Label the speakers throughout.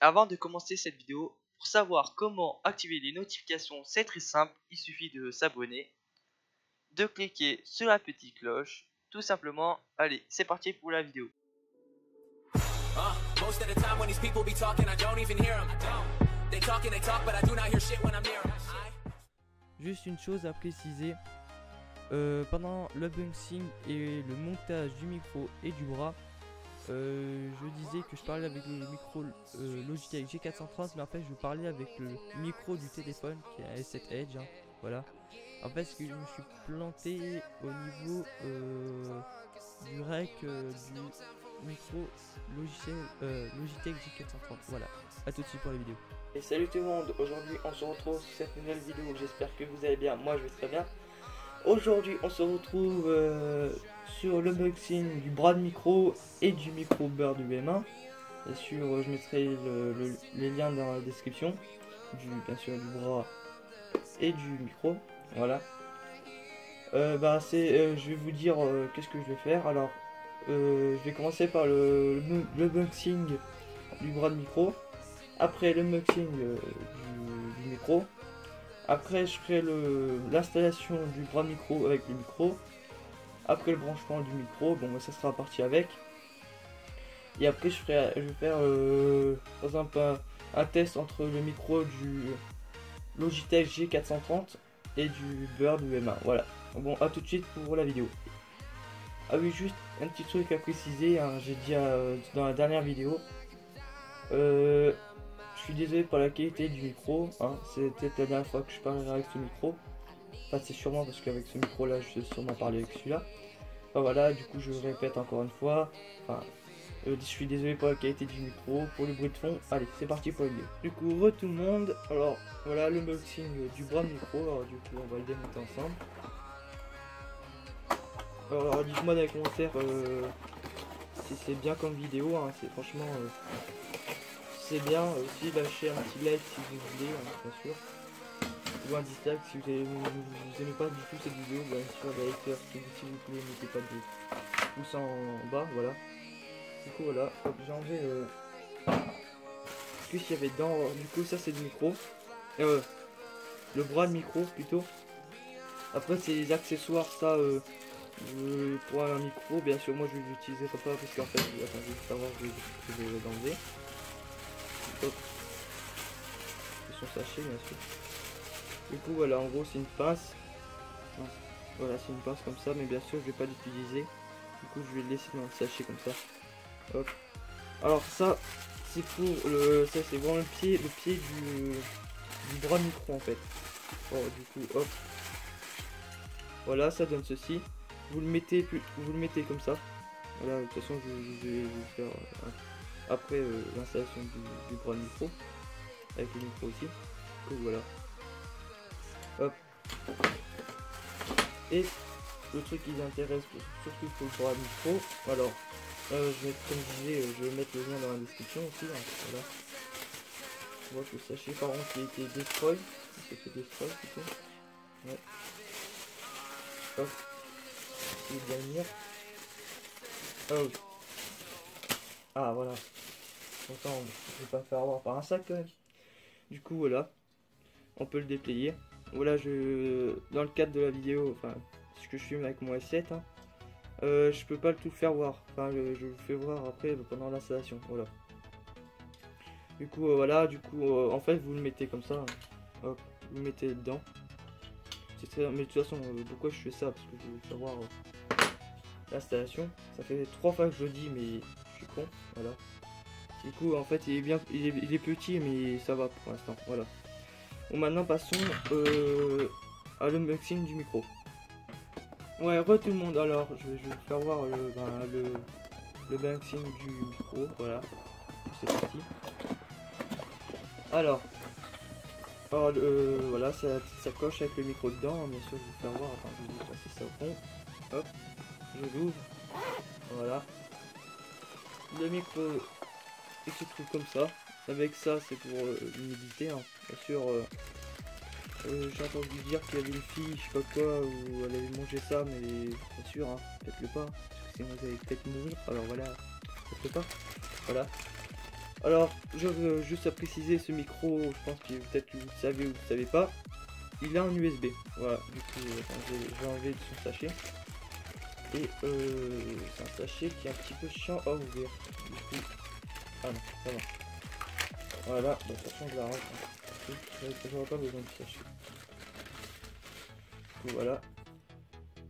Speaker 1: Avant de commencer cette vidéo, pour savoir comment activer les notifications, c'est très simple, il suffit de s'abonner, de cliquer sur la petite cloche, tout simplement. Allez, c'est parti pour la vidéo.
Speaker 2: Juste une chose à préciser, pendant l'unboxing et le montage du micro et du bras, je disais que je parlais avec le micro Logitech G430, mais en fait je parlais avec le micro du téléphone qui est un S7 Edge, hein, voilà. En fait ce que je me suis planté au niveau du rec du micro Logitech G430, voilà. A tout de suite pour la vidéo.
Speaker 3: Et salut tout le monde, aujourd'hui on se retrouve sur cette nouvelle vidéo, j'espère que vous allez bien, moi je vais très bien. Aujourd'hui on se retrouve sur l'unboxing du bras de micro et du micro Bird UM1. Bien sûr je mettrai les liens dans la description, bien sûr du bras et du micro, voilà. Je vais vous dire qu'est-ce que je vais faire. Alors je vais commencer par l'unboxing du bras de micro. Après l'unboxing du micro. Après je ferai l'installation du bras micro avec le micro. Après le branchement du micro, bon ça sera parti avec. Et après je vais faire par exemple un test entre le micro du Logitech G430 et du Bird UM1. Voilà. Bon, à tout de suite pour la vidéo. Ah oui, juste un petit truc à préciser, hein, j'ai dit dans la dernière vidéo. Je suis désolé pour la qualité du micro, hein, c'était la dernière fois que je parlerai avec ce micro. Enfin, c'est sûrement parce qu'avec ce micro là, je vais sûrement parler avec celui-là. Enfin voilà, du coup, je répète encore une fois. Enfin, je suis désolé pour la qualité du micro, pour le bruit de fond. Allez, c'est parti pour la vidéo. Du coup, tout le monde. Alors, voilà l'unboxing du bras de micro. Alors, du coup, on va le démonter ensemble. Alors, dites-moi dans les commentaires si c'est bien comme vidéo. Hein, c'est franchement. C'est bien aussi, lâchez un petit like si vous voulez, hein, bien sûr, ou un dislike si vous n'aimez pas du tout cette vidéo, bien sûr, like si vous voulez, mettez pas de pouce en bas, voilà. Du coup voilà, j'ai enlevé ce qu'il y avait dedans. Du coup ça c'est le micro, le bras de micro plutôt. Après c'est les accessoires, ça pour un micro, bien sûr moi je ne l'utiliserai pas parce qu'en fait, attends, je vais savoir, je vais l'enlever. Hop. Son sachet bien sûr. Du coup voilà, en gros c'est une pince. Voilà, c'est une pince comme ça, mais bien sûr je vais pas l'utiliser. Du coup je vais le laisser dans le sachet comme ça. Hop. Alors ça c'est pour ça c'est vraiment le pied du bras micro en fait. Bon du coup hop. Voilà, ça donne ceci. Vous le mettez comme ça. Voilà, de toute façon je vais vous faire après l'installation du bras micro. Avec le micro aussi. Donc voilà. Hop. Et le truc qui nous intéresse surtout pour le bras micro. Alors, je vais, comme je disais, je vais mettre le lien dans la description aussi. Hein, voilà. On voit que le sachet par contre qui a été destroy. Il s'est fait destroy plutôt. Ouais. Hop. Il est bien venir. Ah oui. Ah voilà. Pourtant, je vais pas me faire avoir par un sac quand même. Du coup voilà. On peut le déplayer. Voilà, dans le cadre de la vidéo, enfin, ce que je filme avec mon S7, hein, je peux pas tout faire voir. Enfin, je vous fais voir après pendant l'installation. Voilà. Du coup, voilà, en fait, vous le mettez comme ça. Hein. Hop, vous le mettez dedans. C'est très. Mais de toute façon, pourquoi je fais ça? Parce que je veux savoir l'installation. Ça fait 3 fois que je le dis, mais je suis con. Voilà. Du coup, en fait, il est petit, mais ça va pour l'instant. Voilà. Bon, maintenant passons à l'unboxing du micro. Ouais, tout le monde, alors je vais vous faire voir l'unboxing du micro, voilà, c'est parti. Alors voilà, ça coche avec le micro dedans, bien sûr je vais vous faire voir, attends, je vais passer ça au fond, hop, je l'ouvre, voilà. Le micro, il se trouve comme ça, avec ça c'est pour l'humidité, hein. Bien sûr. J'ai entendu dire qu'il y avait une fille, je sais pas quoi, où elle avait mangé ça, mais bien sûr, hein, faites-le pas, parce que sinon vous allez peut-être mourir, alors voilà, faites-le pas, voilà. Alors, juste à préciser, ce micro, je pense que peut-être que vous le savez ou vous ne savez pas, il a un USB. Voilà, du coup, je vais enlever son sachet. Et c'est un sachet qui est un petit peu chiant à ouvrir. Du coup, ah non, ça va. Voilà, de toute façon, je la range. J'aurais pas besoin du sachet. Du coup, voilà.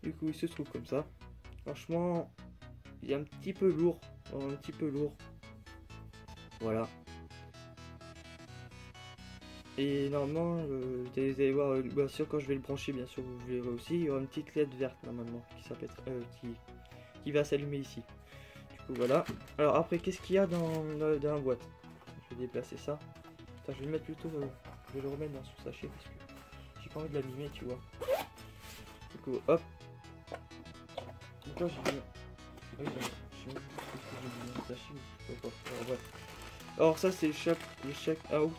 Speaker 3: Du coup, il se trouve comme ça. Franchement, il est un petit peu lourd. Un petit peu lourd. Voilà. Et normalement, vous allez voir, bien sûr, quand je vais le brancher, bien sûr, vous verrez aussi, il y aura une petite LED verte normalement qui s'appelle, qui va s'allumer ici. Du coup, voilà. Alors après, qu'est-ce qu'il y a dans la boîte? Je vais déplacer ça. Attends, je vais le mettre plutôt, je vais le remettre dans son sachet parce que j'ai pas envie de l'abîmer, tu vois. Du coup, hop. Donc là, j'ai mis. Oui, je sais pas si j'ai mis un sachet ou pas. Alors, ouais. Alors ça, c'est le check out.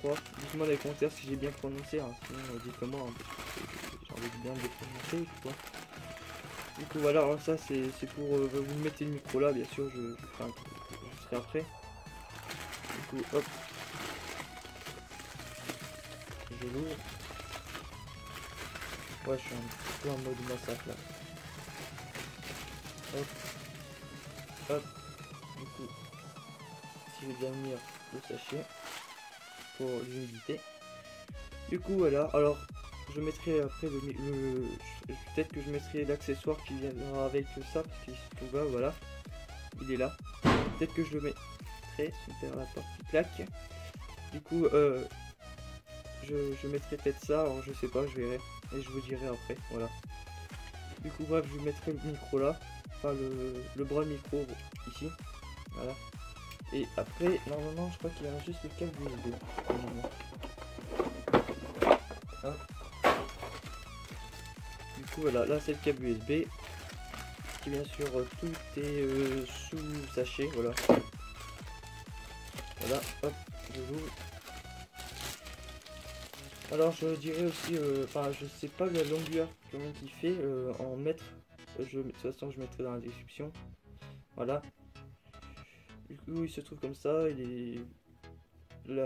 Speaker 3: Dites-moi dans les commentaires si j'ai bien prononcé, hein. Sinon dites-le moi, hein, parce que j'ai envie de bien le prononcer, tu vois. Du coup voilà, alors ça c'est pour vous mettez le micro là, bien sûr, je serai après. Du coup hop, je l'ouvre. Ouais, je suis un petit peu en mode massacre là. Hop, hop, du coup, si je vais bien venir le sachet pour l'humidité. Du coup voilà, alors je mettrai après peut-être que je mettrai l'accessoire qui viendra avec ça parce qu'il se trouve là, voilà, il est là. Peut-être que je le mettrai, super la partie plaque. Du coup je mettrai peut-être ça, alors je sais pas, je verrai et je vous dirai après, voilà. Du coup bref, je mettrai le micro là, enfin le bras de micro ici, voilà. Et après normalement je crois qu'il y a juste le câble USB. Hein. Du coup voilà, là c'est le câble USB qui bien sûr tout est sous sachet, voilà. Voilà, hop, je l'ouvre. Alors je dirais aussi, enfin je sais pas la longueur combien il fait en mètres, de toute façon je mettrai dans la description. Voilà. Du coup il se trouve comme ça, il est...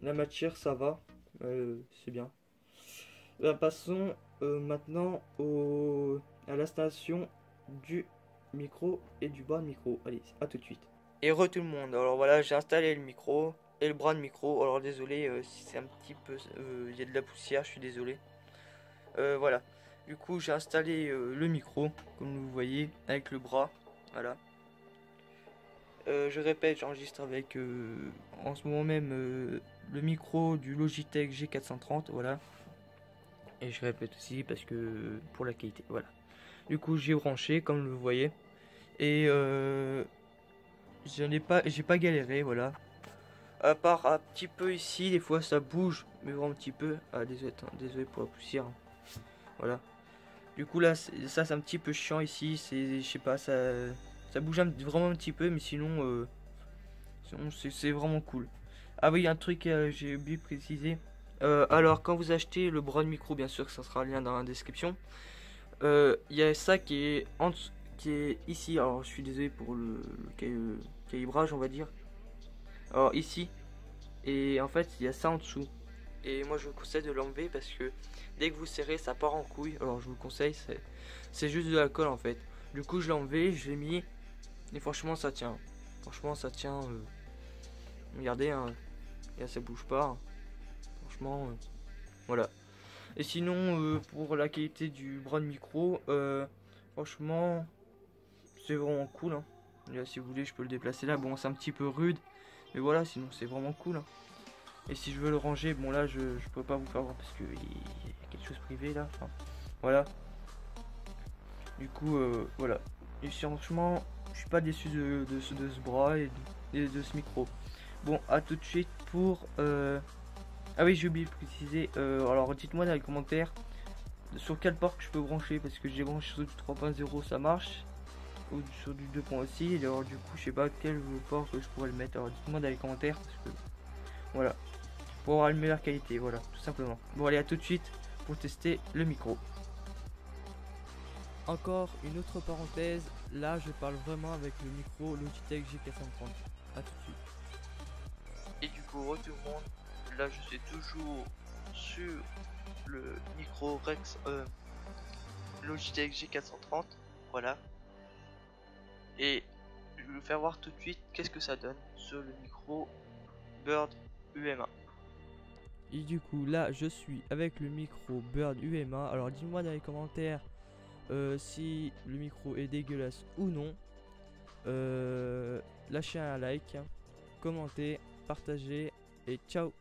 Speaker 3: la matière ça va, c'est bien. Passons maintenant à l'installation du micro et du bras de micro. Allez, à tout de suite. Et tout le monde, alors voilà, j'ai installé le micro et le bras de micro. Alors désolé si c'est un petit peu... il y a de la poussière, je suis désolé. Voilà. Du coup j'ai installé le micro, comme vous voyez, avec le bras. Voilà. Je répète, j'enregistre avec en ce moment même le micro du Logitech G430, voilà. Et je répète aussi parce que pour la qualité, voilà. Du coup j'ai branché comme vous voyez. Et j'ai pas galéré, voilà. À part un petit peu ici, des fois ça bouge, mais vraiment un petit peu. Ah désolé pour la poussière. Voilà. Du coup là, ça c'est un petit peu chiant ici, je sais pas, ça bouge vraiment un petit peu, mais sinon c'est vraiment cool. Ah oui, un truc j'ai oublié de préciser. Alors quand vous achetez le bras de micro, bien sûr que ça sera le lien dans la description. Il y a ça qui est ici. Alors je suis désolé pour le calibrage, on va dire. Alors ici, et en fait il y a ça en dessous. Et moi je vous conseille de l'enlever parce que dès que vous serrez ça part en couille. Alors je vous conseille, c'est juste de la colle en fait. Du coup je l'ai enlevé, je l'ai mis et franchement ça tient. Franchement ça tient. Regardez, hein, et ça bouge pas. Hein. Franchement, voilà. Et sinon pour la qualité du bras de micro, franchement c'est vraiment cool. Hein. Là, si vous voulez je peux le déplacer là. Bon c'est un petit peu rude, mais voilà, sinon c'est vraiment cool. Hein. Et si je veux le ranger, bon là je peux pas vous faire voir parce que il y a quelque chose privé là. Enfin, voilà. Du coup voilà. Et franchement, je suis pas déçu de ce bras et de ce micro. Bon, à tout de suite pour. Ah oui, j'ai oublié de préciser. Alors dites-moi dans les commentaires sur quel port que je peux brancher parce que j'ai branché sur du 3.0, ça marche. Ou sur du 2. Aussi. Et alors du coup, je sais pas quel port que je pourrais le mettre. Alors dites-moi dans les commentaires parce que voilà. Pour avoir une meilleure qualité, voilà, tout simplement. Bon allez, à tout de suite pour tester le micro.
Speaker 2: Encore une autre parenthèse, là je parle vraiment avec le micro Logitech G430. A tout de suite.
Speaker 1: coup tout le monde, là je suis toujours sur le micro Rex Logitech G430, voilà. Et je vais vous faire voir tout de suite qu'est-ce que ça donne sur le micro Bird UMA.
Speaker 2: Et du coup là je suis avec le micro Bird UMA. Alors dis-moi dans les commentaires si le micro est dégueulasse ou non. Lâchez un like, commentez, partagez et ciao.